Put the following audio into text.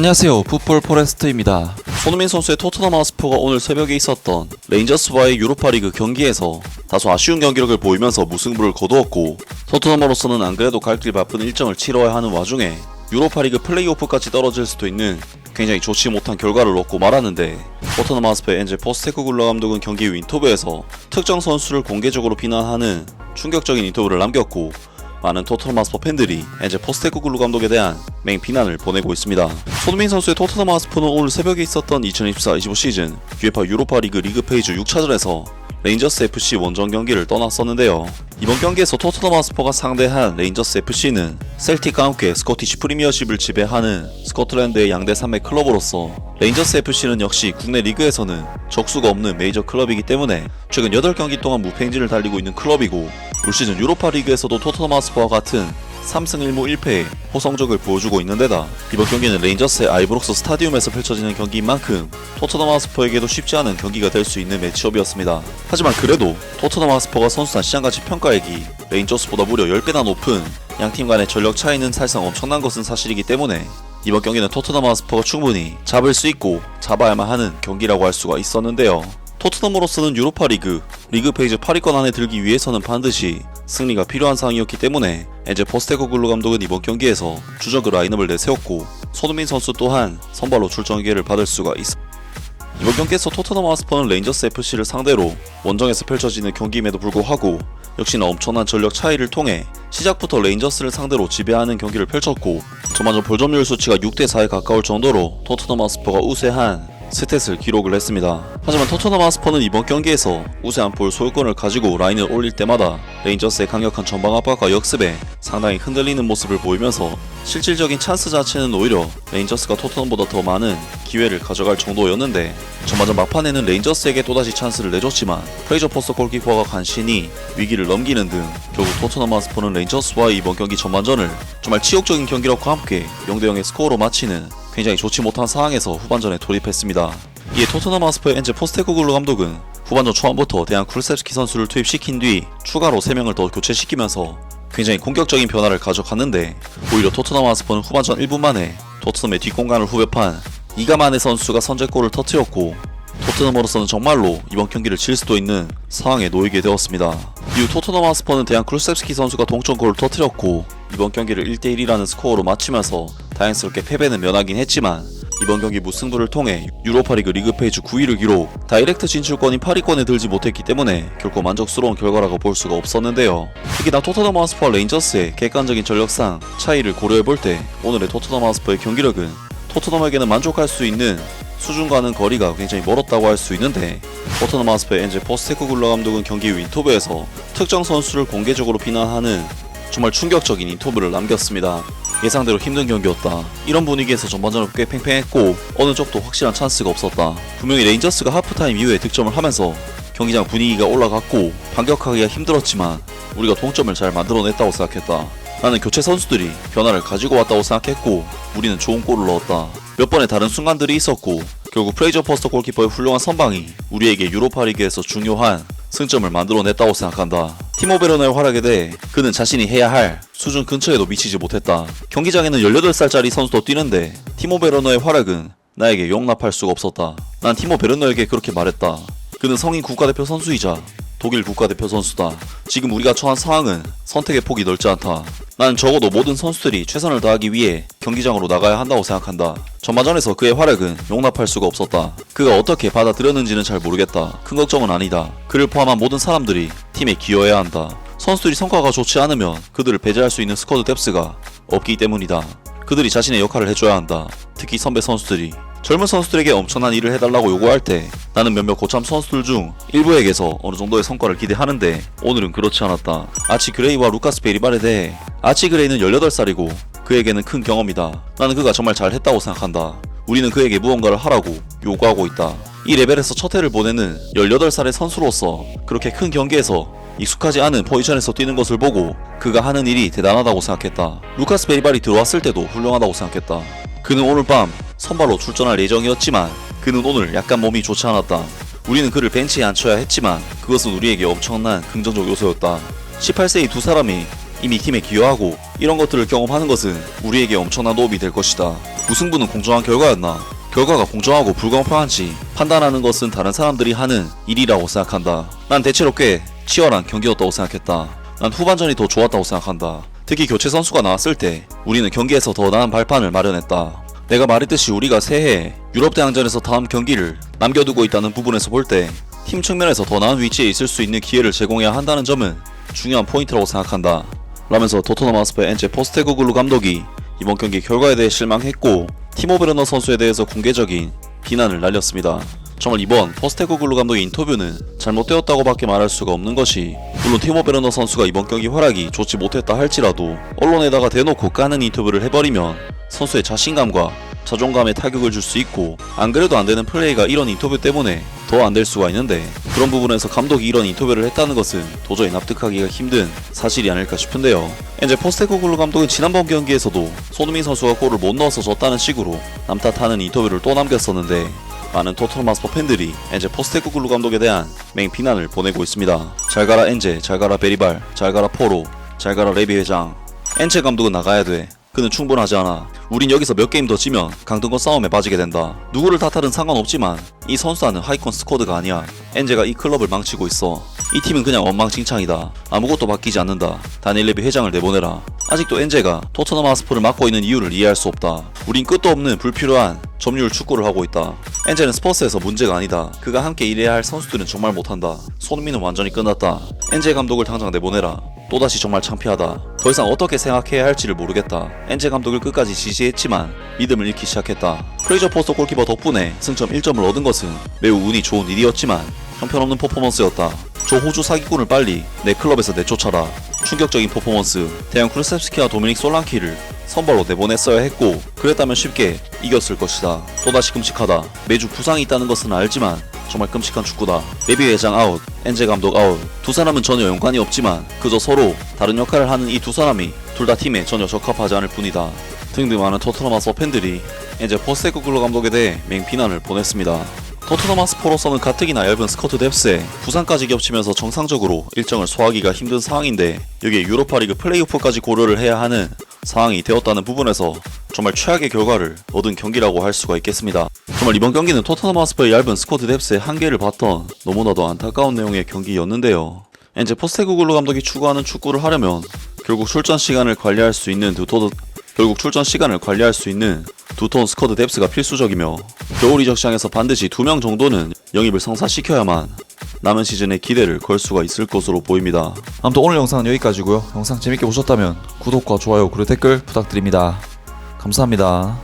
안녕하세요, 풋볼 포레스트입니다. 손흥민 선수의 토트넘 하스퍼가 오늘 새벽에 있었던 레인저스와의 유로파리그 경기에서 다소 아쉬운 경기력을 보이면서 무승부를 거두었고, 토트넘으로서는 안 그래도 갈 길 바쁜 일정을 치러야 하는 와중에 유로파리그 플레이오프까지 떨어질 수도 있는 굉장히 좋지 못한 결과를 얻고 말았는데, 토트넘 하스퍼의 엔제 포스테코글루 감독은 경기 후 인터뷰에서 특정 선수를 공개적으로 비난하는 충격적인 인터뷰를 남겼고, 많은 토트넘 하스퍼 팬들이 엔제 포스테코글루 감독에 대한 맹비난을 보내고 있습니다. 손흥민 선수의 토트넘 하스퍼는 오늘 새벽에 있었던 2024-25 시즌 UEFA 유로파 리그 리그 페이지 6차전에서 레인저스 FC 원정 경기를 떠났었는데요. 이번 경기에서 토트넘 하스퍼가 상대한 레인저스 FC는 셀틱과 함께 스코티시 프리미어십을 지배하는 스코틀랜드의 양대 산맥 클럽으로서, 레인저스 FC는 역시 국내 리그에서는 적수가 없는 메이저 클럽이기 때문에 최근 8경기 동안 무패 행진을 달리고 있는 클럽이고, 올 시즌 유로파 리그에서도 토트넘 하스퍼와 같은 3승 1무 1패의 호성적을 보여주고 있는 데다, 이번 경기는 레인저스의 아이브록스 스타디움에서 펼쳐지는 경기인 만큼 토트넘 하스퍼에게도 쉽지 않은 경기가 될 수 있는 매치업이었습니다. 하지만 그래도 토트넘 하스퍼가 선수단 시장가치 평가액이 레인저스보다 무려 10배나 높은, 양팀 간의 전력 차이는 사실상 엄청난 것은 사실이기 때문에 이번 경기는 토트넘 하스퍼가 충분히 잡을 수 있고 잡아야만 하는 경기라고 할 수가 있었는데요. 토트넘으로서는 유로파 리그 페이지 8위권 안에 들기 위해서는 반드시 승리가 필요한 상황이었기 때문에 엔제 포스테코글루 감독은 이번 경기에서 주저그 라인업을 내세웠고, 손흥민 선수 또한 선발로 출전 기회를 받을 수가 있습니다. 이번 경기에서 토트넘 하스퍼는 레인저스 FC를 상대로 원정에서 펼쳐지는 경기임에도 불구하고 역시나 엄청난 전력 차이를 통해 시작부터 레인저스를 상대로 지배하는 경기를 펼쳤고, 전반전 볼점유율 수치가 6대4에 가까울 정도로 토트넘 하스퍼가 우세한 스탯을 기록을 했습니다. 하지만 토트넘 하스퍼는 이번 경기에서 우세한 볼 소유권을 가지고 라인을 올릴 때마다 레인저스의 강력한 전방 압박과 역습에 상당히 흔들리는 모습을 보이면서 실질적인 찬스 자체는 오히려 레인저스가 토트넘보다 더 많은 기회를 가져갈 정도였는데, 전반전 막판에는 레인저스에게 또다시 찬스를 내줬지만 프레이저 포스터 골키퍼가 간신히 위기를 넘기는 등 결국 토트넘 하스퍼는 레인저스와의 이번 경기 전반전을 정말 치욕적인 경기력과 함께 0대0의 스코어로 마치는 굉장히 좋지 못한 상황에서 후반전에 돌입했습니다. 이에 토트넘 하스퍼의 엔제 포스테코글루 감독은 후반전 초반부터 대한 쿨셉스키 선수를 투입시킨 뒤 추가로 3명을 더 교체시키면서 굉장히 공격적인 변화를 가져갔는데, 오히려 토트넘 하스퍼는 후반전 1분 만에 토트넘의 뒷공간을 후벼판 이가마네 선수가 선제골을 터뜨렸고, 토트넘으로서는 정말로 이번 경기를 질 수도 있는 상황에 놓이게 되었습니다. 이후 토트넘 하스퍼는 대한 쿨셉스키 선수가 동점골을 터뜨렸고, 이번 경기를 1대1이라는 스코어로 마치면서 다행스럽게 패배는 면하긴 했지만, 이번 경기 무승부를 통해 유로파리그 리그 페이지 9위를 기록, 다이렉트 진출권인 8위권에 들지 못했기 때문에 결코 만족스러운 결과라고 볼 수가 없었는데요. 특히나 토트넘 하스퍼와 레인저스의 객관적인 전력상 차이를 고려해볼 때 오늘의 토트넘 하스퍼의 경기력은 토트넘에게는 만족할 수 있는 수준과는 거리가 굉장히 멀었다고 할 수 있는데, 토트넘 하스퍼의 엔제 포스테코글루 감독은 경기 후 인터뷰에서 특정 선수를 공개적으로 비난하는 정말 충격적인 인터뷰를 남겼습니다. 예상대로 힘든 경기였다. 이런 분위기에서 전반전은 꽤 팽팽했고 어느 쪽도 확실한 찬스가 없었다. 분명히 레인저스가 하프타임 이후에 득점을 하면서 경기장 분위기가 올라갔고 반격하기가 힘들었지만 우리가 동점을 잘 만들어냈다고 생각했다. 나는 교체 선수들이 변화를 가지고 왔다고 생각했고 우리는 좋은 골을 넣었다. 몇 번의 다른 순간들이 있었고 결국 프레이저 포스터 골키퍼의 훌륭한 선방이 우리에게 유로파리그에서 중요한 승점을 만들어냈다고 생각한다. 티모 베르너의 활약에 대해 그는 자신이 해야 할 수준 근처에도 미치지 못했다. 경기장에는 18살짜리 선수도 뛰는데 티모 베르너의 활약은 나에게 용납할 수가 없었다. 난 티모 베르너에게 그렇게 말했다. 그는 성인 국가대표 선수이자 독일 국가대표 선수다. 지금 우리가 처한 상황은 선택의 폭이 넓지 않다. 나는 적어도 모든 선수들이 최선을 다하기 위해 경기장으로 나가야 한다고 생각한다. 전반전에서 그의 활약은 용납할 수가 없었다. 그가 어떻게 받아들였는지는 잘 모르겠다. 큰 걱정은 아니다. 그를 포함한 모든 사람들이 팀에 기여해야 한다. 선수들이 성과가 좋지 않으면 그들을 배제할 수 있는 스쿼드 뎁스가 없기 때문이다. 그들이 자신의 역할을 해줘야 한다. 특히 선배 선수들이 젊은 선수들에게 엄청난 일을 해달라고 요구할 때 나는 몇몇 고참 선수들 중 일부에게서 어느 정도의 성과를 기대하는데 오늘은 그렇지 않았다. 아치 그레이와 루카스 베리발에 대해 아치 그레이는 18살이고 그에게는 큰 경험이다. 나는 그가 정말 잘했다고 생각한다. 우리는 그에게 무언가를 하라고 요구하고 있다. 이 레벨에서 첫 해를 보내는 18살의 선수로서 그렇게 큰 경기에서 익숙하지 않은 포지션에서 뛰는 것을 보고 그가 하는 일이 대단하다고 생각했다. 루카스 베리발이 들어왔을 때도 훌륭하다고 생각했다. 그는 오늘 밤 선발로 출전할 예정이었지만 그는 오늘 약간 몸이 좋지 않았다. 우리는 그를 벤치에 앉혀야 했지만 그것은 우리에게 엄청난 긍정적 요소였다. 18세의 두 사람이 이미 팀에 기여하고 이런 것들을 경험하는 것은 우리에게 엄청난 도움이 될 것이다. 무승부는 공정한 결과였나? 결과가 공정하고 불공평한지 판단하는 것은 다른 사람들이 하는 일이라고 생각한다. 난 대체로 꽤 치열한 경기였다고 생각했다. 난 후반전이 더 좋았다고 생각한다. 특히 교체 선수가 나왔을 때 우리는 경기에서 더 나은 발판을 마련했다. 내가 말했듯이 우리가 새해에 유럽 대항전에서 다음 경기를 남겨두고 있다는 부분에서 볼 때 팀 측면에서 더 나은 위치에 있을 수 있는 기회를 제공해야 한다는 점은 중요한 포인트라고 생각한다. 라면서 토트넘 하스퍼의 엔체 포스테코글루 감독이 이번 경기 결과에 대해 실망했고 티모 베르너 선수에 대해서 공개적인 비난을 날렸습니다. 정말 이번 포스테코글루 감독의 인터뷰는 잘못되었다고밖에 말할 수가 없는 것이, 물론 티모 베르너 선수가 이번 경기 활약이 좋지 못했다 할지라도 언론에다가 대놓고 까는 인터뷰를 해버리면 선수의 자신감과 자존감에 타격을 줄 수 있고, 안 그래도 안 되는 플레이가 이런 인터뷰 때문에 더 안 될 수가 있는데, 그런 부분에서 감독이 이런 인터뷰를 했다는 것은 도저히 납득하기가 힘든 사실이 아닐까 싶은데요. 이제 포스테코글루 감독은 지난번 경기에서도 손흥민 선수가 골을 못 넣어서 졌다는 식으로 남 탓하는 인터뷰를 또 남겼었는데, 많은 토트넘 하스퍼 팬들이 엔제 포스테코글루 감독에 대한 맹비난을 보내고 있습니다. 잘 가라 엔제, 잘 가라 베리발, 잘 가라 포로, 잘 가라 레비 회장. 엔제 감독은 나가야 돼. 그는 충분하지 않아. 우린 여기서 몇 게임 더 지면 강등권 싸움에 빠지게 된다. 누구를 탓하든 상관없지만 이 선수단은 하이컨 스쿼드가 아니야. 엔제가 이 클럽을 망치고 있어. 이 팀은 그냥 엉망진창이다. 아무것도 바뀌지 않는다. 다니엘 레비 회장을 내보내라. 아직도 엔제가 토트넘 하스퍼를 맡고 있는 이유를 이해할 수 없다. 우린 끝도 없는 불필요한 점유율 축구를 하고 있다. 엔제는 스퍼스에서 문제가 아니다. 그가 함께 일해야 할 선수들은 정말 못한다. 손흥민은 완전히 끝났다. 엔제 감독을 당장 내보내라. 또다시 정말 창피하다. 더 이상 어떻게 생각해야 할지를 모르겠다. 엔제 감독을 끝까지 지지했지만 믿음을 잃기 시작했다. 프레이저 포스터 골키퍼 덕분에 승점 1점을 얻은 것은 매우 운이 좋은 일이었지만 형편없는 퍼포먼스였다. 저 호주 사기꾼을 빨리 내 클럽에서 내쫓아라. 충격적인 퍼포먼스. 대형 크루셉스키와 도미닉 솔랑키를 선발로 내보냈어야 했고, 그랬다면 쉽게 이겼을 것이다. 또다시 끔찍하다. 매주 부상이 있다는 것은 알지만 정말 끔찍한 축구다. 레비 회장 아웃, 엔제 감독 아웃. 두 사람은 전혀 연관이 없지만 그저 서로 다른 역할을 하는 이 두 사람이 둘 다 팀에 전혀 적합하지 않을 뿐이다. 등등 많은 토트넘 하스퍼 팬들이 엔제 포스테코글루 감독에 대해 맹비난을 보냈습니다. 토트넘 하스퍼로서는 가뜩이나 얇은 스쿼트 뎁스에 부상까지 겹치면서 정상적으로 일정을 소화하기가 힘든 상황인데, 여기에 유로파리그 플레이오프까지 고려를 해야 하는 상황이 되었다는 부분에서 정말 최악의 결과를 얻은 경기라고 할 수가 있겠습니다. 정말 이번 경기는 토트넘 하스퍼의 얇은 스쿼트 뎁스의 한계를 봤던 너무나도 안타까운 내용의 경기였는데요. 엔제 포스테코글루 감독이 추구하는 축구를 하려면 결국 출전 시간을 관리할 수 있는 두톤 스쿼드 뎁스가 필수적이며, 겨울 이적 시장에서 반드시 2명 정도는 영입을 성사시켜야만 남은 시즌에 기대를 걸 수가 있을 것으로 보입니다. 아무튼 오늘 영상은 여기까지고요. 영상 재밌게 보셨다면 구독과 좋아요 그리고 댓글 부탁드립니다. 감사합니다.